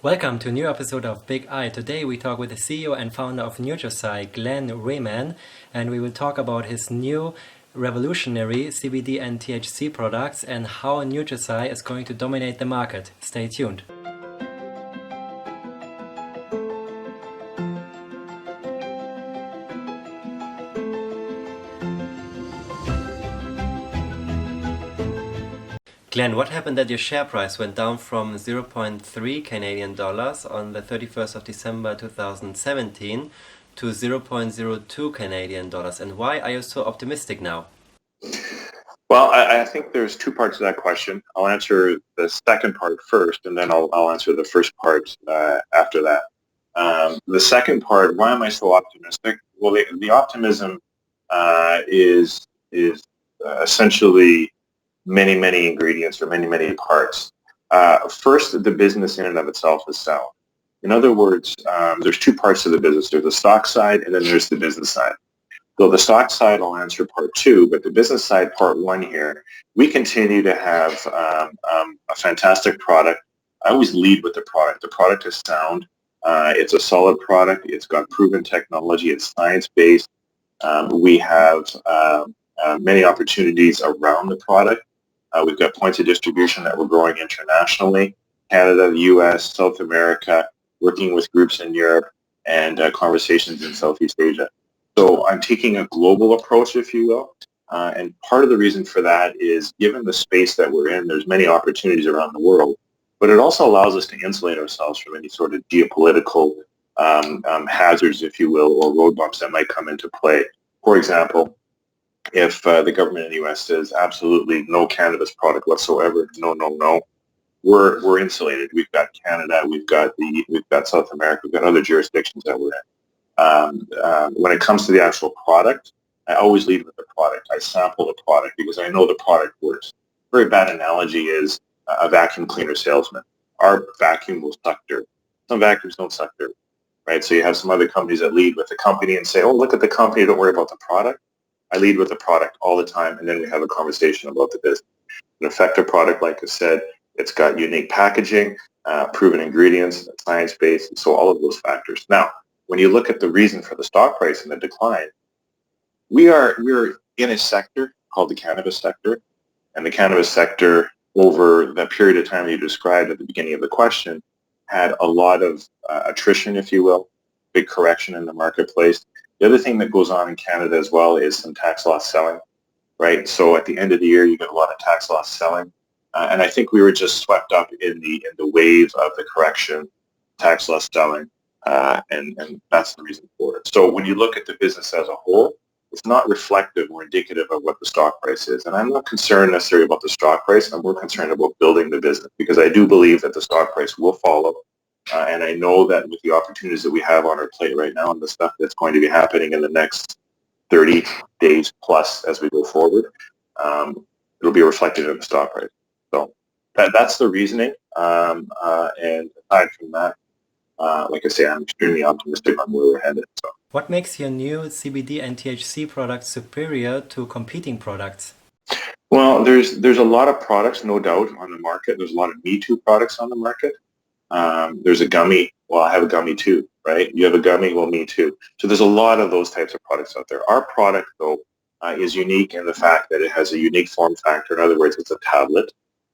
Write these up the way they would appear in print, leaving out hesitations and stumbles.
Welcome to a new episode of BigEye. Today we talk with the CEO and founder of NeutriSci, Glen Rehman, and we will talk about his new revolutionary CBD and THC products and how NeutriSci is going to dominate the market. Stay tuned. Glenn, what happened that your share price went down from 0.3 Canadian dollars on the 31st of December 2017 to 0.02 Canadian dollars, and why are you so optimistic now? Well, I think there's two parts to that question. I'll answer the second part first, and then I'll answer the first part after that. The second part, why am I so optimistic? Well, the optimism is essentially many ingredients or many parts. First, the business in and of itself is sound. In other words, there's two parts to the business. There's the stock side, and then there's the business side. So the stock side, I'll answer part two, but the business side, part one here, we continue to have a fantastic product. I always lead with the product. The product is sound. It's a solid product. It's got proven technology. It's science-based. We have many opportunities around the product. We've got points of distribution that we're growing internationally, Canada, the U.S., South America, working with groups in Europe, and conversations in Southeast Asia. So I'm taking a global approach, if you will, and part of the reason for that is given the space that we're in, there's many opportunities around the world, but it also allows us to insulate ourselves from any sort of geopolitical hazards, if you will, or road bumps that might come into play. For example, if the government in the U.S. says absolutely no cannabis product whatsoever, no, we're insulated. We've got Canada, we've got South America, we've got other jurisdictions that we're in. When it comes to the actual product, I always lead with the product. I sample the product because I know the product works. A very bad analogy is a vacuum cleaner salesman. Our vacuum will suck dirt. Some vacuums don't suck dirt, right? So you have some other companies that lead with the company and say, oh, look at the company, don't worry about the product. I lead with the product all the time, and then we have a conversation about the business. An effective product, like I said, it's got unique packaging, proven ingredients, science-based, and so all of those factors. Now, when you look at the reason for the stock price and the decline, we're in a sector called the cannabis sector, and the cannabis sector over that period of time you described at the beginning of the question had a lot of attrition, if you will, big correction in the marketplace. The other thing that goes on in Canada as well is some tax loss selling, right? So at the end of the year, you get a lot of tax loss selling, and I think we were just swept up in the wave of the correction, tax loss selling. And that's the reason for it. So when you look at the business as a whole, it's not reflective or indicative of what the stock price is. And I'm not concerned necessarily about the stock price. I'm more concerned about building the business because I do believe that the stock price will follow. And I know that with the opportunities that we have on our plate right now and the stuff that's going to be happening in the next 30 days plus as we go forward, it'll be reflected in the stock price. So that's the reasoning. And aside from that, like I say, I'm extremely optimistic on where we're headed. So. What makes your new CBD and THC products superior to competing products? Well, there's a lot of products, no doubt, on the market. There's a lot of Me Too products on the market. There's a gummy. Well, I have a gummy too, right? You have a gummy, well, me too. So there's a lot of those types of products out there. Our product, though, is unique in the fact that it has a unique form factor. In other words, it's a tablet.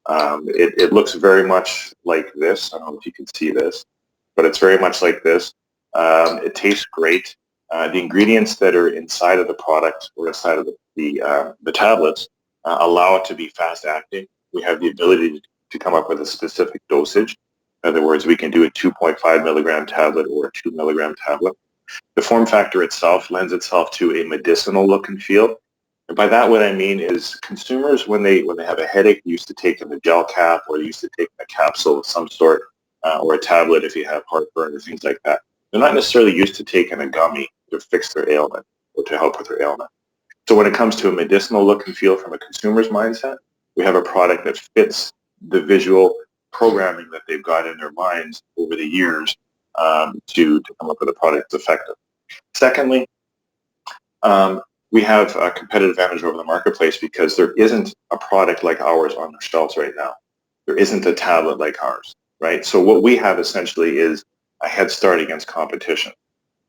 It looks very much like this. I don't know if you can see this, but it's very much like this. It tastes great. The ingredients that are inside of the product or inside of the tablets allow it to be fast acting. We have the ability to come up with a specific dosage. In other words, we can do a 2.5 milligram tablet or a 2 milligram tablet. The form factor itself lends itself to a medicinal look and feel. And by that, what I mean is consumers, when they have a headache, used to take a gel cap or used to take a capsule of some sort or a tablet if you have heartburn or things like that. They're not necessarily used to taking a gummy to fix their ailment or to help with their ailment. So when it comes to a medicinal look and feel from a consumer's mindset, we have a product that fits the visual programming that they've got in their minds over the years to come up with a product that's effective. Secondly, we have a competitive advantage over the marketplace because there isn't a product like ours on the shelves right now. There isn't a tablet like ours, right? So what we have essentially is a head start against competition,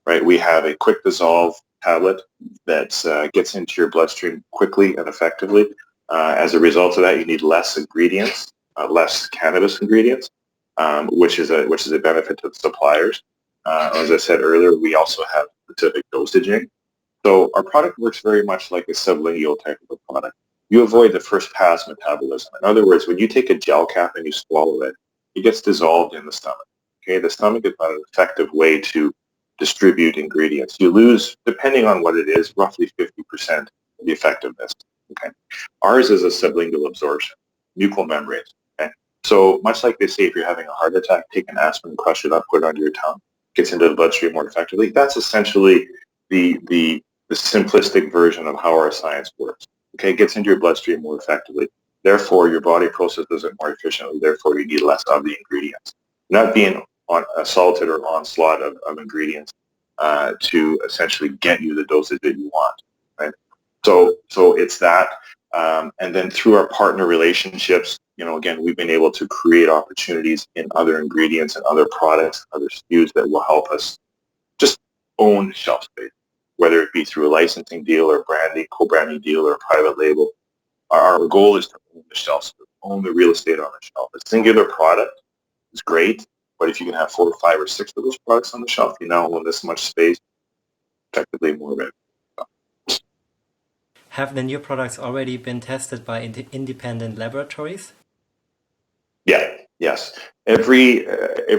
right? We have a quick dissolve tablet that gets into your bloodstream quickly and effectively. As a result of that, you need less ingredients, less cannabis ingredients, which is a benefit to the suppliers. As I said earlier, we also have specific dosaging. So our product works very much like a sublingual type of a product. You avoid the first pass metabolism. In other words, when you take a gel cap and you swallow it, it gets dissolved in the stomach. Okay, the stomach is not an effective way to distribute ingredients. You lose, depending on what it is, roughly 50% of the effectiveness. Okay, ours is a sublingual absorption, mucous membranes. Okay, so much like they say, if you're having a heart attack, take an aspirin, crush it up, put it under your tongue, gets into the bloodstream more effectively. That's essentially the simplistic version of how our science works. Okay, it gets into your bloodstream more effectively. Therefore, your body processes it more efficiently. Therefore, you need less of the ingredients. Not being assaulted or onslaught of ingredients to essentially get you the dosage that you want. Right. So it's that, and then through our partner relationships, again, we've been able to create opportunities in other ingredients and other products, other SKUs that will help us just own shelf space, whether it be through a licensing deal or branding, co-branding deal or a private label. Our goal is to own the shelf space, own the real estate on the shelf. A singular product is great, but if you can have 4 or 5 or 6 of those products on the shelf, you now own this much space, effectively more of it. Have the new products already been tested by independent laboratories? Yeah, yes. Every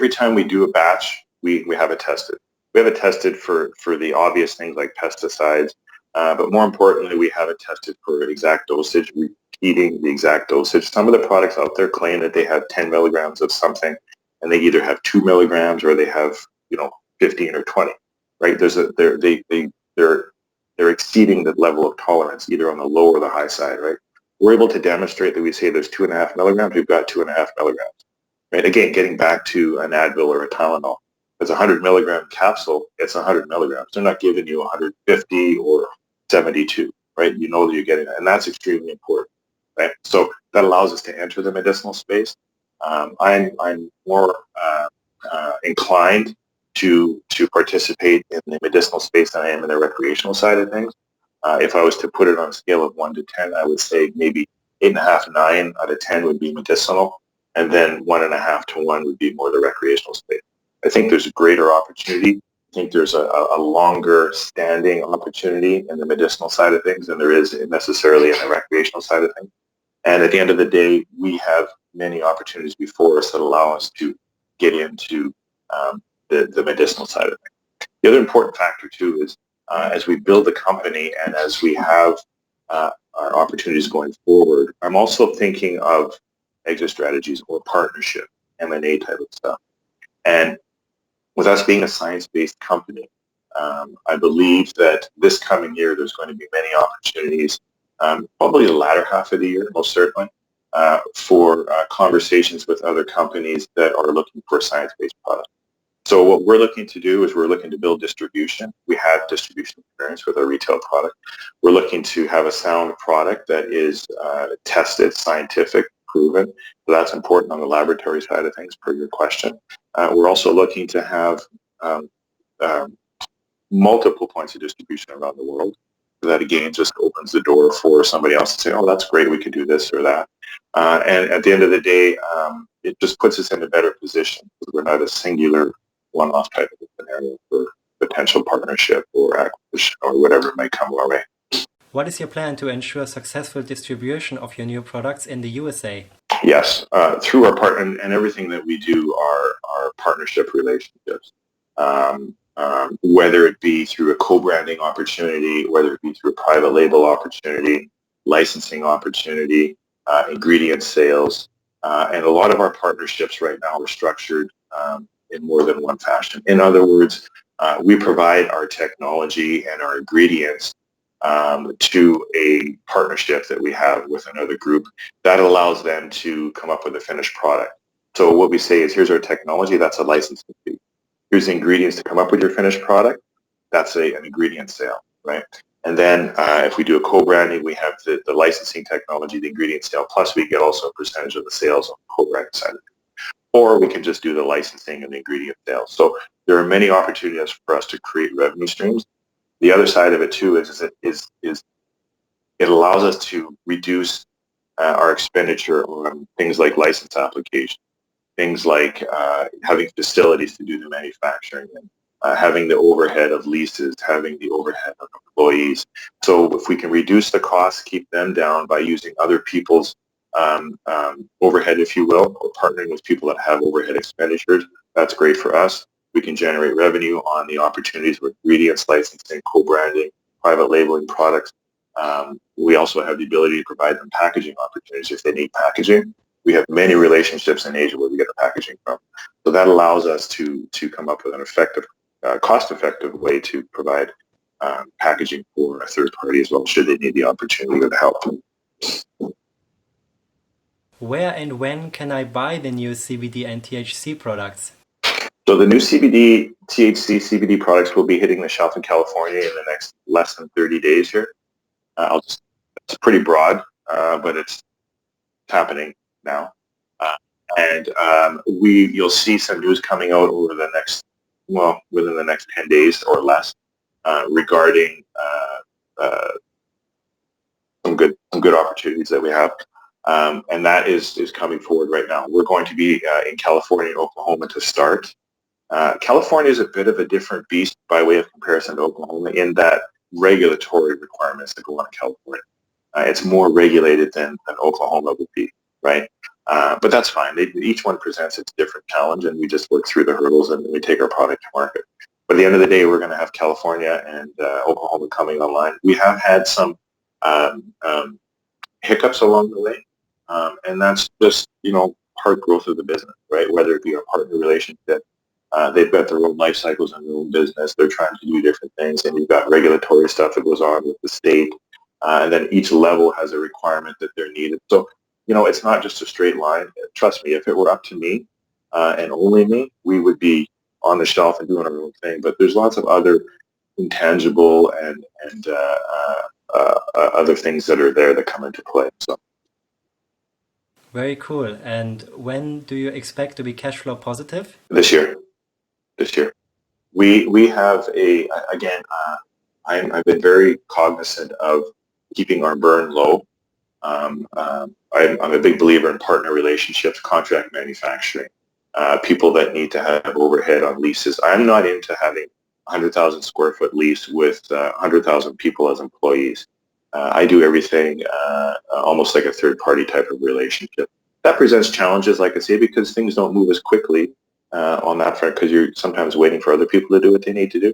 time we do a batch, we have it tested. We have it tested for the obvious things like pesticides, but more importantly, we have it tested for exact dosage, repeating the exact dosage. Some of the products out there claim that they have 10 milligrams of something, and they either have 2 milligrams or they have 15 or 20. Right? They're exceeding the level of tolerance either on the low or the high side. Right? We're able to demonstrate that we say there's 2.5 milligrams, we've got 2.5 milligrams. Right? Again, getting back to an Advil or a Tylenol. It's a 100 milligram capsule, it's 100 milligrams. They're not giving you 150 or 72, right? You know that you're getting that, and that's extremely important, right? So that allows us to enter the medicinal space. I'm more inclined to participate in the medicinal space than I am in the recreational side of things. If I was to put it on a scale of 1 to 10, I would say maybe 8.5, 9 out of 10 would be medicinal, and then 1.5 to 1 would be more the recreational space. I think there's a greater opportunity. I think there's a longer standing opportunity in the medicinal side of things than there is necessarily in the recreational side of things. And at the end of the day, we have many opportunities before us that allow us to get into the medicinal side of things. The other important factor too is as we build the company and as we have our opportunities going forward, I'm also thinking of exit strategies or partnership, M&A type of stuff. And with us being a science-based company, I believe that this coming year there's going to be many opportunities, probably the latter half of the year, most certainly, for conversations with other companies that are looking for science-based products. So what we're looking to do is we're looking to build distribution. We have distribution experience with our retail product. We're looking to have a sound product that is tested, scientific, proven. So that's important on the laboratory side of things, per your question. We're also looking to have multiple points of distribution around the world. So that, again, just opens the door for somebody else to say, oh, that's great, we could do this or that. And at the end of the day, it just puts us in a better position. We're not a singular one-off type of scenario for potential partnership or acquisition or whatever might come our way. What is your plan to ensure successful distribution of your new products in the USA? Yes, through our partner and everything that we do are partnership relationships. Whether it be through a co-branding opportunity, whether it be through a private label opportunity, licensing opportunity, ingredient sales, and a lot of our partnerships right now are structured in more than one fashion. In other words, we provide our technology and our ingredients to a partnership that we have with another group that allows them to come up with a finished product. So what we say is, here's our technology, that's a licensing fee. Here's the ingredients to come up with your finished product, that's an ingredient sale, right? And then if we do a co-branding, we have the licensing technology, the ingredient sale, plus we get also a percentage of the sales on the co-branding side of it. or we can just do the licensing and the ingredient sales. So there are many opportunities for us to create revenue streams. The other side of it too is it allows us to reduce our expenditure on things like license application, things like having facilities to do the manufacturing, and having the overhead of leases, having the overhead of employees. So if we can reduce the costs, keep them down by using other people's overhead, if you will, or partnering with people that have overhead expenditures, that's great for us. We can generate revenue on the opportunities with ingredients, licensing, co-branding, private labeling products. We also have the ability to provide them packaging opportunities if they need packaging. We have many relationships in Asia where we get the packaging from. So that allows us to come up with an effective, cost-effective way to provide packaging for a third party as well, should they need the opportunity or the help. Where and when can I buy the new CBD and THC products? So the new CBD, THC, CBD products will be hitting the shelf in California in the next less than 30 days here. It's pretty broad, but it's happening now. You'll see some news coming out over the next, within the next 10 days or less, regarding some good opportunities that we have. And that is coming forward right now. We're going to be in California and Oklahoma to start. California is a bit of a different beast by way of comparison to Oklahoma in that regulatory requirements that go on in California. It's more regulated than Oklahoma would be, right? But that's fine. Each one presents its different challenge, and we just work through the hurdles and we take our product to market. But at the end of the day, we're going to have California and Oklahoma coming online. We have had some hiccups along the way, and that's just, part growth of the business, right? Whether it be a partner relationship, they've got their own life cycles and their own business. They're trying to do different things, and you've got regulatory stuff that goes on with the state. And then each level has a requirement that they're needed. So, it's not just a straight line. Trust me, if it were up to me and only me, we would be on the shelf and doing our own thing. But there's lots of other intangible and other things that are there that come into play. So. Very cool. And when do you expect to be cash flow positive? This year. We have I've been very cognizant of keeping our burn low. I'm a big believer in partner relationships, contract manufacturing, people that need to have overhead on leases. I'm not into having 100,000 square foot lease with 100,000 people as employees. I do everything almost like a third party type of relationship. That presents challenges, like I say, because things don't move as quickly on that front because you're sometimes waiting for other people to do what they need to do.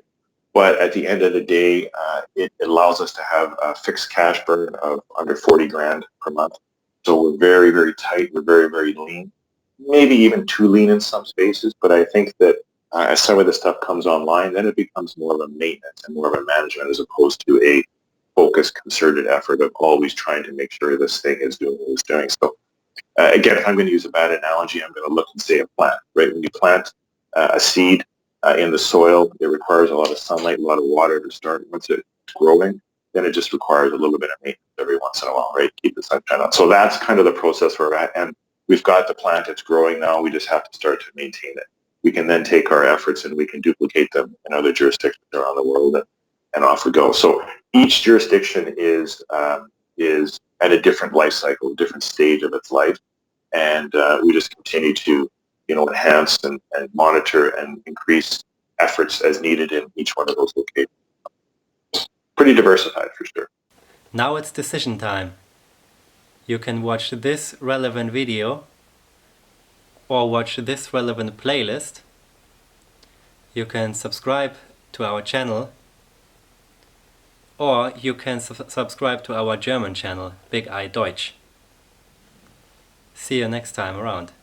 But at the end of the day, it allows us to have a fixed cash burn of under 40 grand per month. So we're very, very tight. We're very, very lean, maybe even too lean in some spaces. But I think that as some of this stuff comes online, then it becomes more of a maintenance and more of a management as opposed to a focused, concerted effort of always trying to make sure this thing is doing what it's doing. So again, if I'm going to use a bad analogy, I'm going to look and say a plant, right? When you plant a seed, in the soil, it requires a lot of sunlight, a lot of water to start. Once it's growing, then it just requires a little bit of maintenance every once in a while, right? Keep the sunshine on. So that's kind of the process we're at. And we've got the plant, it's growing now. We just have to start to maintain it. We can then take our efforts and we can duplicate them in other jurisdictions around the world, and off we go. So each jurisdiction is at a different life cycle, different stage of its life. And we just continue to enhance and monitor and increase efforts as needed in each one of those locations. Pretty diversified for sure. Now it's decision time. You can watch this relevant video or watch this relevant playlist. You can subscribe to our channel, or you can subscribe to our German channel, BigEye Deutsch. See you next time around.